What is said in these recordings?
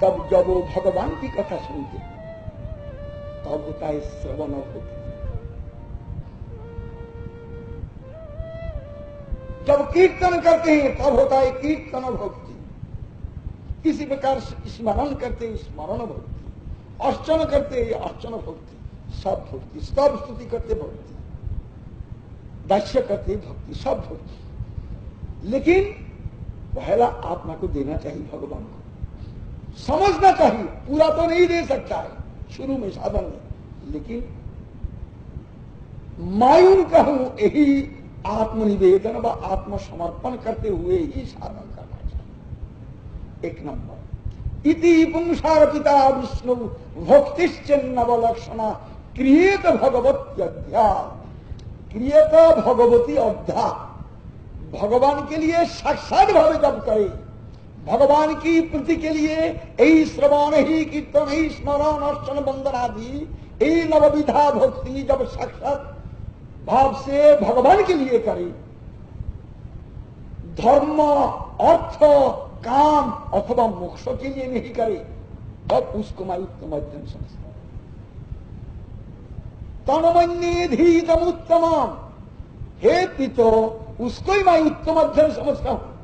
तब जब वो भगवान की कथा सुनते तब होता है श्रवण भक्ति। जब कीर्तन करते हैं तब होता है कीर्तन भक्ति। किसी प्रकार स्मरण करते स्मरण भक्ति, अर्चन करते अर्चन भक्ति, सब भक्ति, सब स्तुति करते भक्ति, दास्य करते भक्ति, सब भक्ति। लेकिन पहला आत्मा को देना चाहिए भगवान को, समझना चाहिए। पूरा तो नहीं दे सकता है शुरू में साधन में, लेकिन मायून कहूं यही आत्मनिवेदन व आत्मसमर्पण करते हुए ही साधन करना चाहिए। एक नंबर इति पुंसार्पिता विष्णु भक्तिश्चन्नवलक्षणा क्रियेत भगवत्यध्या, क्रियत भगवती अध्या। भगवान के लिए साक्षात भाव जब करे, भगवान की प्रीति के लिए यही श्रवण ही कीर्तन ही स्मरण अर्चन वंदन आदि यही नवविधा भक्ति जब साक्षात भाव से भगवान के लिए करे, धर्म अर्थ काम अथवा मोक्ष के लिए नहीं करे, तब उसको मैं उत्तम अध्ययन समझता हूं। तन्मन्येधीतम उत्तमम, हे पितो उसको ही मैं उत्तम अध्ययन समझता हूं।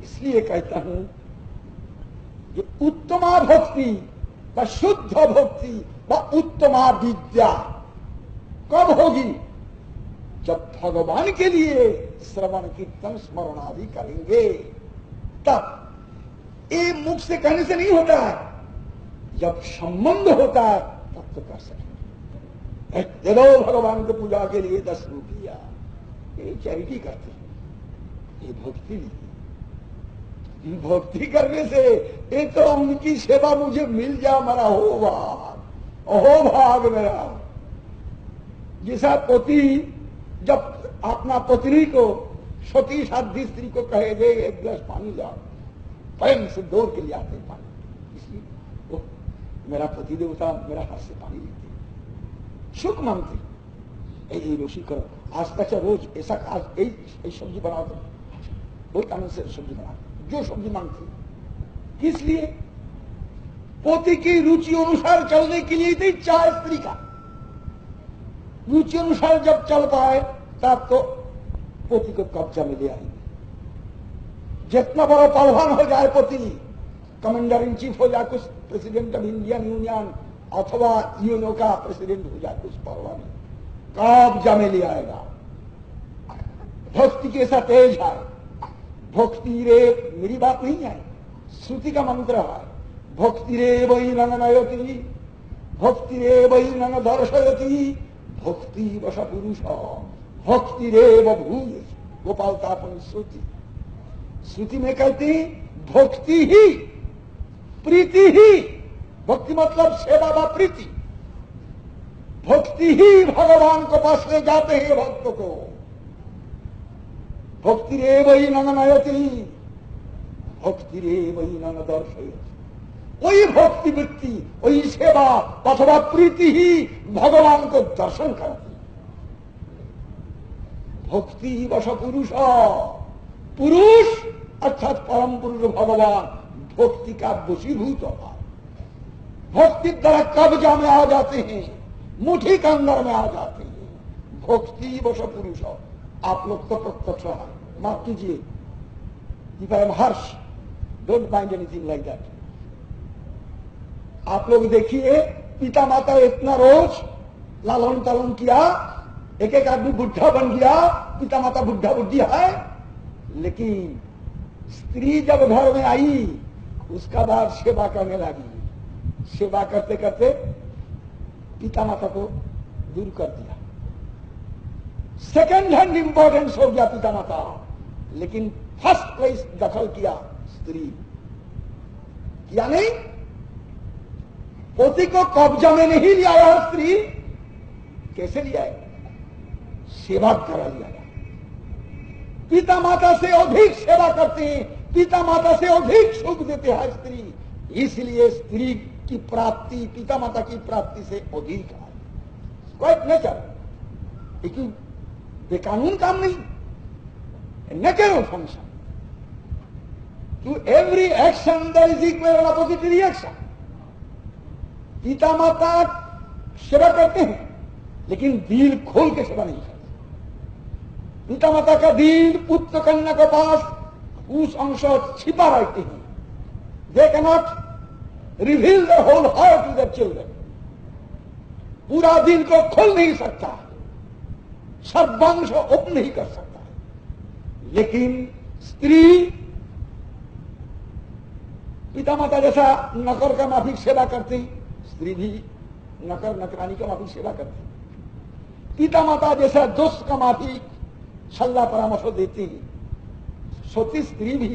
इसलिए कहता हूं कि उत्तमा भक्ति व शुद्ध भक्ति व उत्तमा विद्या कब होगी? जब भगवान के लिए श्रवण कीर्तन स्मरण आदि करेंगे तब। ये मुख से कहने से नहीं होता है, जब संबंध होता है तब तो कर सकेंगे। दे दो भगवान को पूजा के लिए 10 रुपया, ये चैरिटी करते हैं, ये भक्ति नहीं। भक्ति करने से ये तो उनकी सेवा मुझे मिल जा, मेरा हो भाग मेरा। जैसा पति जब अपना पत्नी को सती साध्वी स्त्री को कहे दे एक गिलास पानी लाओ, प्रेम से दौड़ के ले आते पानी, इसलिए वो मेरा पति देवता मेरा हाथ से पानी लेते, सुख मांगते। यही रोशी करो, आज तक रोज ऐसा आज यही सब्जी बनाओ, तो बहुत आनंद से सब्जी बनाते, जो सब्जी मांगती। किस लिए? पोती की रुचि अनुसार चलने के लिए थी चाहे स्त्री का रुचि अनुसार जब चल पाए तब तो पोती को कब्जा में ले आएंगे। जितना बड़ा पहलवान हो जाए पोती, कमांडर इन चीफ हो जाए, कुछ प्रेसिडेंट ऑफ इंडियन यूनियन अथवा यूनो का प्रेसिडेंट हो जाए, कुछ पहलवान कब्जा में ले आएगा। भक्ति के साथ तेज है, भक्ति रे, मेरी बात नहीं है, श्रुति का मंत्र है, भक्ति रे वही नन नयति, भक्ति रे वही नन दर्शयति, भक्ति वश पुरुष, भक्ति रे भूय। गोपाल तापन श्रुति, श्रुति में कहती भक्ति ही प्रीति ही, भक्ति मतलब सेवा व प्रीति, भक्ति ही भगवान को पास ले जाते हैं भक्त को। भक्ति रे वही नन नयति, भक्ति रे वही नन दर्शयति। वही भक्ति वृत्ति, वही सेवा अथवा प्रीति ही भगवान को दर्शन करती। भक्ति ही वश पुरुष, पुरुष अर्थात परम पुरुष भगवान भक्ति का वशीभूत होता। भक्ति द्वारा कब्जा में आ जाते हैं, मुट्ठी के अंदर में आ जाते हैं। भक्ति वश पुरुष, आप लोग तो प्रत्यक्ष है, माफ कीजिए, if I am harsh, don't mind anything like that. आप लोग देखिए पिता माता इतना रोज लालन पालन किया, एक एक आदमी बुढ़ा बन गया, पिता माता बुढ़ा बुढ़ी है, लेकिन स्त्री जब घर में आई उसका बाद सेवा करने लगी। सेवा करते करते पिता माता को दूर कर दिया, सेकेंड हैंड इंपॉर्टेंस हो गया पिता माता, लेकिन फर्स्ट प्लेस दखल किया स्त्री। किया नहीं? पोती को कब्जा में नहीं लिया है स्त्री, कैसे लिया है? सेवा करा लिया। पिता माता से अधिक सेवा करते हैं, पिता माता से अधिक सुख देते हैं स्त्री, इसलिए स्त्री की प्राप्ति पिता माता की प्राप्ति से अधिक है। क्वाइट नेचर, लेकिन बेकानून काम नहीं, natural function. To every action there is equal and opposite reaction. पिता माता सेवा करते हैं लेकिन दिल खोल के सेवा नहीं करते। पिता माता का दिल पुत्र कन्या के पास उस अंश छिपा रहते हैं। They can not reveal the whole heart to the children. पूरा दिल को खोल नहीं सकता, सर्वांश ओपन नहीं कर सकता। लेकिन स्त्री पिता माता जैसा नौकर का माफिक सेवा करती, स्त्री भी नौकर नौकरानी का माफिक सेवा करती। पिता माता जैसा दोस्त का माफिक सल्ला परामर्श देती, सोती स्त्री भी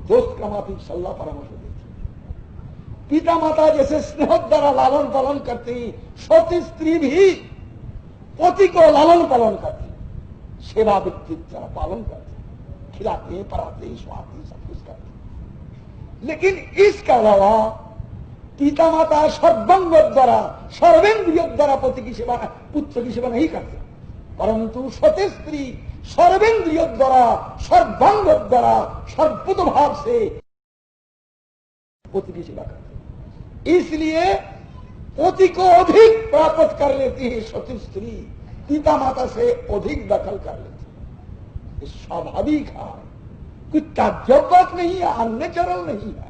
दोस्त का माफिक सल्ला परामर्श देती। पिता माता जैसे स्नेह द्वारा लालन पालन करती, सोती स्त्री भी पोती को लालन पालन करती, सेवा वृत्ति पालन करती, खिलाते पढ़ाते स्वाते सब कुछ करते। लेकिन इसके अलावा पिता माता सर्वांग द्वारा सर्वेंद्रिय द्वारा पति की सेवा पुत्र की सेवा नहीं करते, परंतु सती स्त्री सर्वेंद्रिय द्वारा सर्वांग द्वारा सर्वभूत भाव से पति की सेवा करते। इसलिए पति को अधिक प्राप्त कर लेती है सती स्त्री, पिता माता से अधिक दखल कर लेती है। ये स्वाभाविक है, कोई ताज्जुब बात नहीं है, अननेचुरल नहीं है।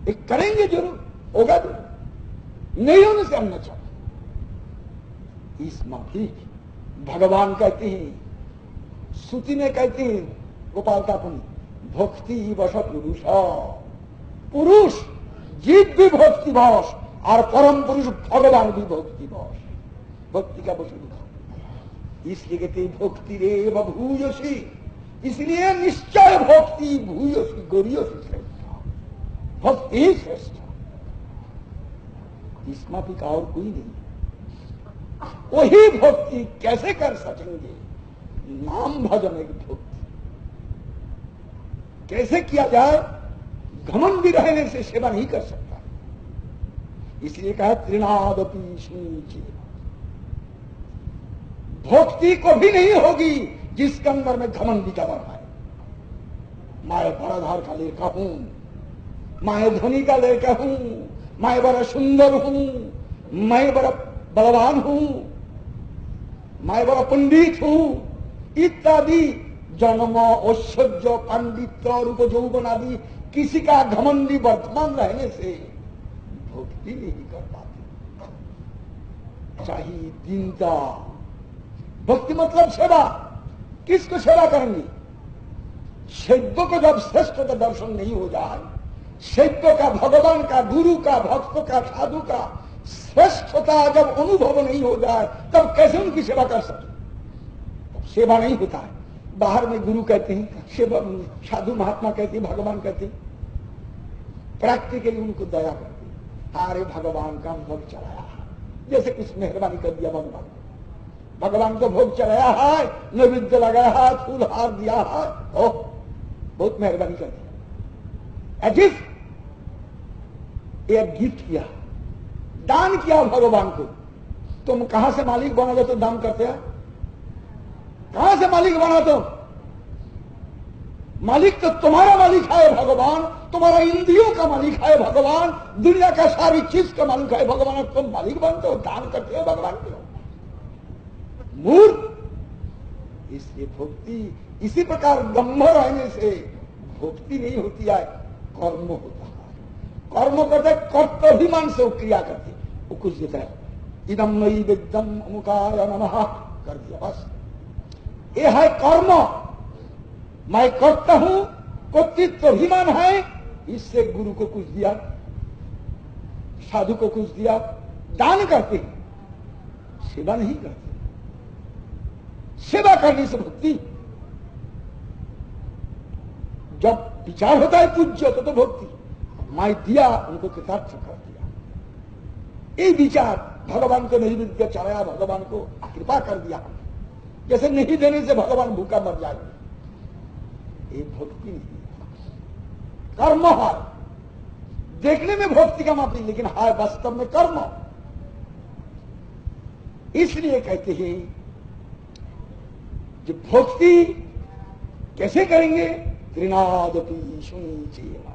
ये करेंगे जरूर, होगा जरूर, नहीं होने से अननेचुरल। इस माफिक भगवान कहते हैं, श्रुति में कहते हैं गोपालतापन भक्ति वश पुरुष। पुरुष जीव भी भक्ति वश और परम पुरुष भगवान भी भक्ति वश, भक्ति का वश। इसलिए कहते भक्ति रे भूयसी, इसलिए निश्चय भक्ति भूयसी गौरियसी श्रेष्ठ, भक्ति ही श्रेष्ठ। इसमें भी और कोई नहीं। वही भक्ति कैसे कर सकेंगे? नाम भजन एक भक्ति कैसे किया जाए? घमंड भी रहने से सेवा नहीं कर सकता। इसलिए कहा त्रिनादपि सुनीचे, भक्ति को भी नहीं होगी जिसके अंदर में घमंडी का बना है। मैं बड़ाधार का लड़का हूं, मैं धनी का लड़का हूं, मैं बड़ा सुंदर हूं, मैं बड़ा बलवान हूं, मैं बड़ा पंडित हूं इत्यादि जन्म ऐश्वर्य पांडित्य रूप यौवन आदि किसी का घमंडी वर्तमान रहने से भक्ति नहीं कर पाते। चाहिए दीनता। भक्ति मतलब सेवा। किसको सेवा करेंगे? शैव को जब श्रेष्ठ का दर्शन नहीं हो जाए, शैव का, भगवान का, गुरु का, भक्त का, साधु का श्रेष्ठता जब अनुभव नहीं हो जाए तब कैसे उनकी सेवा कर सकते? तब सेवा नहीं होता है। बाहर में गुरु कहते हैं, सेवा साधु महात्मा कहते हैं, भगवान कहते हैं, प्रैक्टिकली उनको दया करते हैं। अरे भगवान का भोग चलाया, जैसे कुछ मेहरबानी कर दिया भगवान, भगवान को भोग चलाया है, नैवेद्य लगाया है, फूल हार दिया है, ओह बहुत मेहरबानी कर दिया। एज इफ एक गिफ्ट किया, दान किया भगवान को। तुम कहां से मालिक बनोगे तो दान करते हैं? कहां से मालिक बना? तो मालिक तो तुम्हारा मालिक है भगवान, तुम्हारा इंद्रियों का मालिक है भगवान, दुनिया का सारी चीज का मालिक है भगवान। तुम मालिक बनते हो, दान करते हो भगवान के। मूर्ख। इसलिए भक्ति इसी प्रकार गंभ रहने से भक्ति नहीं होती है, कर्म होता है। कर्म करते कर्तव्यमान से वो क्रिया करते, वो कुछ देता है, इदम नई विद्यम अमुकाय नमः कर दिया, बस ये है कर्म। मैं करता हूं, कर्तव्यमान है, इससे गुरु को कुछ दिया, साधु को कुछ दिया, दान करते हैं, सेवा नहीं करते। सेवा करने से भक्ति। जब विचार होता है पूज्य तो भक्ति। मैं दिया, उनको कृतार्थ कर दिया, ये विचार। भगवान को नैवेद्य चढ़ाया, भगवान को कृपा कर दिया। जैसे नहीं देने से भगवान भूखा मर जाएंगे, ये भक्ति नहीं, कर्म है। देखने में भक्ति का मापी, लेकिन है वास्तव में कर्म। इसलिए कहते हैं कि भक्ति कैसे करेंगे? त्रिनादपि सुनीचेन।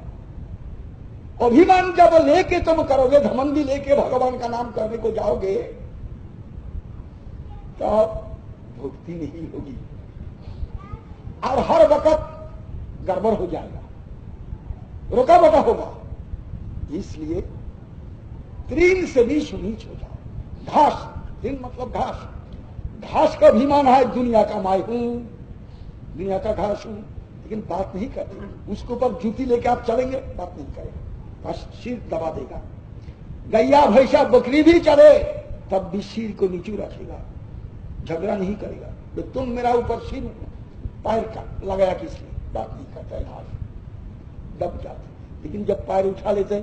अभिमान जब लेके तुम करोगे, घमंडी लेके भगवान का नाम करने को जाओगे, तब भक्ति नहीं होगी और हर वक्त गड़बड़ हो जाएगा, रोका बटा होगा। इसलिए त्रीन से भी सुनीच हो जाओ। घास, तीन मतलब घास, घास का अभिमान है, दुनिया का मैं हूं, दुनिया का घास हूं, लेकिन बात नहीं करते। उसके ऊपर जूती लेके आप चलेंगे, बात नहीं करेगा, बस सिर दबा देगा। गैया भैंसा बकरी भी चले तब भी सिर को नीचे रखेगा, झगड़ा नहीं करेगा। तो तुम मेरा ऊपर सिर पैर का लगाया किस लिए, बात नहीं करता है, घास दब जाते। लेकिन जब पैर उठा लेते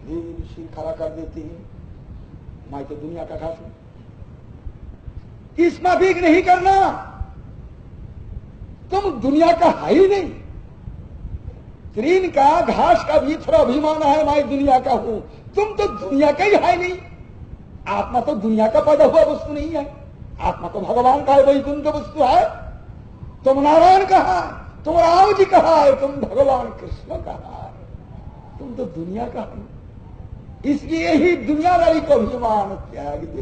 फिर सिर खड़ा कर देते हैं, मैं तो दुनिया का घास हूं। इसमें भी नहीं करना, तुम दुनिया का है ही नहीं। त्रीन का घास का भी थोड़ा अभिमान है, मैं दुनिया का हूं। तुम तो दुनिया का ही है नहीं। आत्मा तो दुनिया का पैदा हुआ वस्तु नहीं है, आत्मा तो भगवान का है, वैकुंठ वस्तु है। तुम नारायण का है, तुम राम जी का है, तुम भगवान कृष्ण का है, तुम तो दुनिया का है। इसलिए ही दुनियादारी को अभिमान त्याग दो।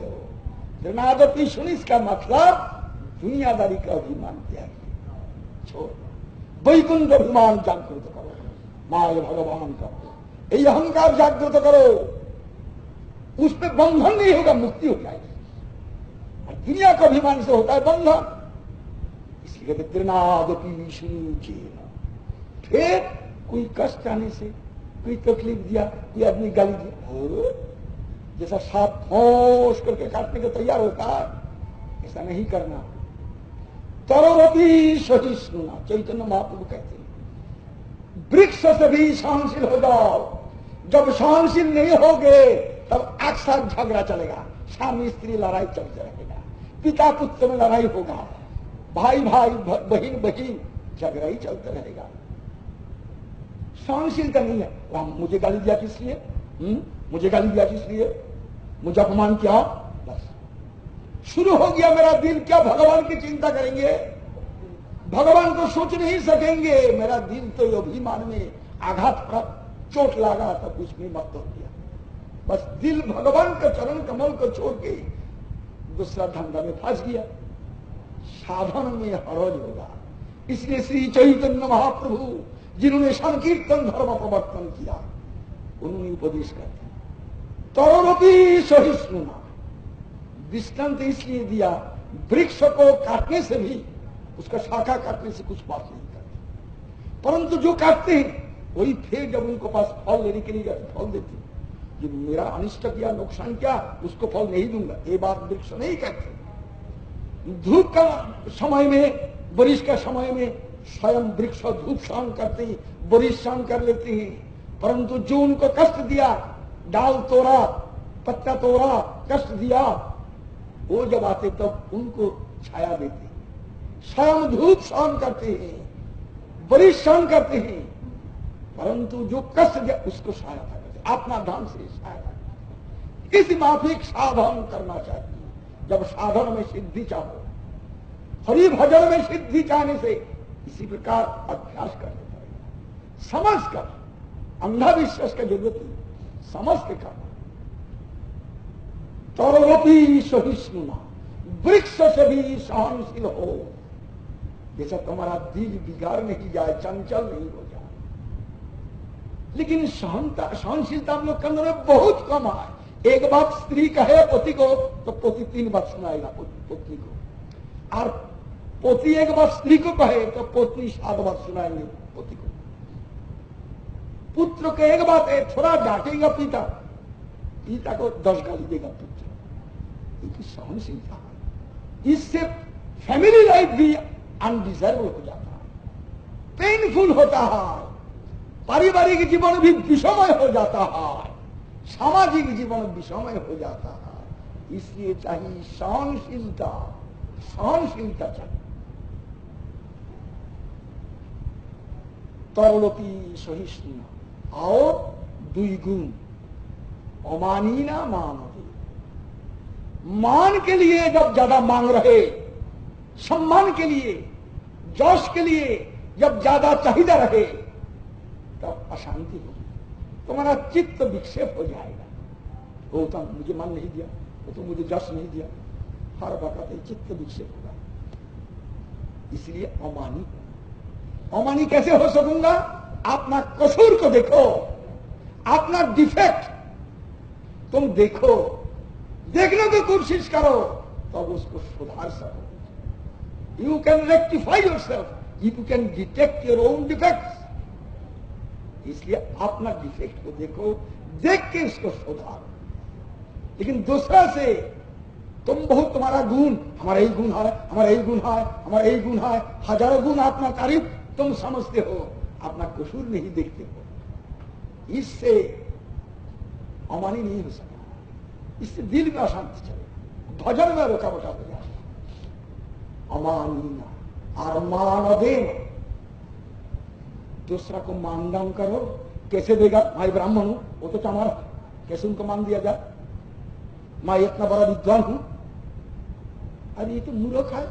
त्रिनादपि सुनीच का मतलब दुनियादारी का अभिमान त्याग दो, छोड़। वैकुंठ अभिमान जागृत करो, माय भगवान का, यही अहंकार जागृत करो, उसमें बंधन नहीं होगा, मुक्ति हो जाएगी। और दुनिया का अभिमान से होता है बंधन। इसलिए कहते त्रिनादपि सुनीचेन। फिर कोई कष्ट आने से, कोई तकलीफ दिया, कोई आदमी गाली दिया, जैसा सांप ठोस करके काटने को तैयार होता है, ऐसा नहीं करना। तरोरपि सहिष्णुना, चैतन्य महाप्रभु कहते हैं, वृक्ष से भी सहनशील हो जाओ। जब सहनशील नहीं होगे तब अक्सर झगड़ा चलेगा, स्वामी स्त्री लड़ाई चलते रहेगा, पिता पुत्र में लड़ाई होगा, भाई भाई बहन बहन झगड़ा ही चलते रहेगा। सहनशीलता नहीं है। मुझे गाली दिया किस लिए, मुझे गाली दिया किस लिए, मुझे अपमान किया, बस शुरू हो गया मेरा दिल। क्या भगवान की चिंता करेंगे, भगवान को सोच नहीं सकेंगे। मेरा दिल तो अभिमान में आघात का चोट लगा था, कुछ भी मत हो गया। बस दिल भगवान का चरण कमल को छोड़ के दूसरा धंधा में फंस गया, साधन में हरज होगा। इसलिए श्री चैतन्य महाप्रभु जिन्होंने संकीर्तन धर्म प्रवर्तन किया, उन्होंने उपदेश करते तरोरपि सहिष्णुना। दृष्टांत इसलिए दिया, वृक्ष को काटने से भी, उसका शाखा काटने से कुछ बात नहीं करते, परंतु जो काटते हैं वही फिर जब उनको पास फल लेने के लिए जाते फल देते। जो मेरा अनिष्ट किया, नुकसान किया, उसको फल नहीं दूंगा, ये बात वृक्ष नहीं कहते। धूप का समय में, बारिश का समय में स्वयं वृक्ष धूप सहन करते हैं, बारिश सहन कर लेते हैं, परंतु जो उनको कष्ट दिया, डाल तोड़ा, पत्ता तोड़ा, कष्ट दिया, वो जब आते तब उनको छाया देते हैं। स्वयं धूप सहन करते हैं, बारिश सहन करते हैं, परंतु जो कष्ट दिया उसको सहायता करते, अपना धन से सहायता करते। इस माफिक साधन करना चाहिए। जब साधन में सिद्धि चाहो, हरि भजन में सिद्धि चाहने से इसी प्रकार अभ्यास करना पड़ेगा, समझ कर। अंधाविश्वास का जरूरत नहीं, समझ के करना। तरोरपि सहिष्णुना, वृक्ष से भी सहनशील हो, जैसा तुम्हारा दिल बिगाड़ नहीं जाए, चंचल नहीं हो जाए। लेकिन सहनशीलता हम लोग के अंदर में बहुत कम है। एक बात स्त्री कहे पति को तो पति 3 बात सुनाएगा पत्नी को, और पति एक बात स्त्री को कहे तो पत्नी 7 बात सुनाएंगे पति को। पुत्र को एक बात है, थोड़ा डांटेगा पिता, पिता को 10 गाली देगा पुत्र। क्योंकि सहनशीलता है, इससे फैमिली लाइफ भी अनडिजर्वेबल हो जाता है, पेनफुल होता है, पारिवारिक जीवन भी विषमय हो जाता है, सामाजिक जीवन विषमय हो जाता है। इसलिए चाहिए सहनशीलता, सहनशीलता चाहिए। तरोरपि सहिष्णुना, और 2 गुण, अमानीना मानते। मान के लिए जब ज्यादा मांग रहे, सम्मान के लिए, जश के लिए, जब ज्यादा चाहिदा रहे तब अशांति होगी, तुम्हारा चित्त विक्षेप हो जाएगा। वो तो मुझे मन नहीं दिया, वो तो मुझे जस नहीं दिया, हर वक्त चित्त विक्षेप होगा। इसलिए अमानी, अमानी कैसे हो सकूंगा? अपना कसूर को देखो, अपना डिफेक्ट तुम देखो, देखने की कोशिश करो, तब उसको सुधार सको। You can rectify your self if you can detect your own defects. इसलिए अपना डिफेक्ट को देखो, देख के इसको सुधारो। लेकिन दूसरा से तुम बहुत तुम्हारा गुण, हमारा यही गुण है, हमारा यही गुण है, हमारा यही गुण है, हजारों गुण अपना तारीफ तुम समझते हो, अपना कसूर नहीं देखते हो। इससे अमानी नहीं हो सकता, इससे दिल में अशांति चले, भजन में रुकावट हो जाए। अमानी और मान देना, दूसरा को मानदान करो। कैसे देगा? भाई ब्राह्मण हूं, वो तो चमार, कैसे उनको मान दिया जाए? मैं इतना बड़ा विद्वान हूं, अरे ये तो मूर्ख है,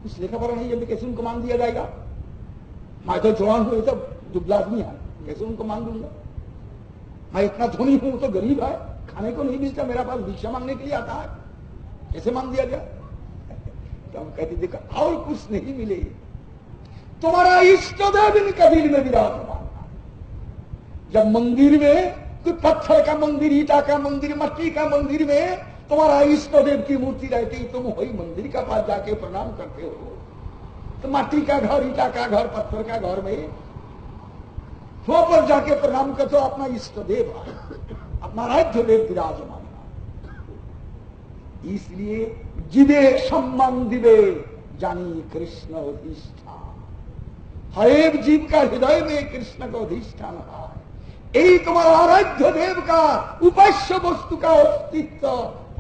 कुछ लेखा पढ़ा नहीं है, कैसे उनको मान दिया जाएगा? मैं तो जवान हूं, ये तो दुबला आदमी है, कैसे उनको मान दूंगा? मैं इतना धनी हूं, तो गरीब है, खाने को नहीं मिलता, मेरा पास भिक्षा मांगने के लिए आता है, कैसे मान दिया जाए? तो हम कहते देखो और कुछ नहीं मिले, तुम्हारा इष्ट देव इनका दिल में विराजमान। जब मंदिर में, कोई पत्थर का मंदिर, ईटा का मंदिर, मट्टी का मंदिर में तुम्हारा इष्ट देव की मूर्ति रहती, तुम वही मंदिर का पास जाके प्रणाम करते हो। तो माटी का घर, ईटा का घर, पत्थर का घर में वो पर जाके प्रणाम करते हो, अपना इष्ट देव, अपना राज्य देव विराजमान। इसलिए जीवे सम्मान दिवे जानी कृष्ण अधिष्ठान। हर एक जीव का हृदय में कृष्ण का अधिष्ठान है। यही तुम्हारा आराध्य देव का उपास्य वस्तु का अस्तित्व,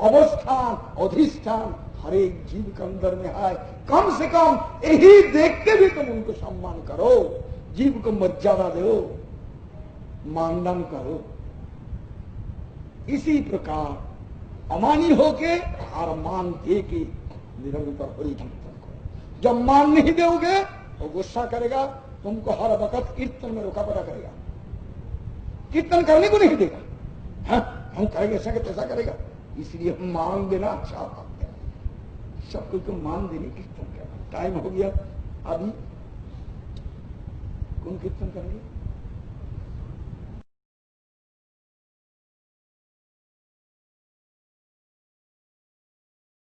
अवस्थान, अधिष्ठान हर एक जीव के अंदर में है। कम से कम यही देखते भी तुम उनको सम्मान करो, जीव को मर्यादा दो, मानदान करो। इसी प्रकार अमानी होके और मान दे के निरंतर हरि कीर्तन करो। जब मान नहीं दोगे वो गुस्सा करेगा, तुमको हर वक्त कीर्तन में रुकावट करेगा, कीर्तन करने को नहीं देगा। हाँ, हम करेंगे ऐसा कैसा करेगा। इसलिए हम मान देना अच्छा बात है, सब कुछ को मान देने कीर्तन करना। टाइम हो गया, अभी कौन कीर्तन करेंगे?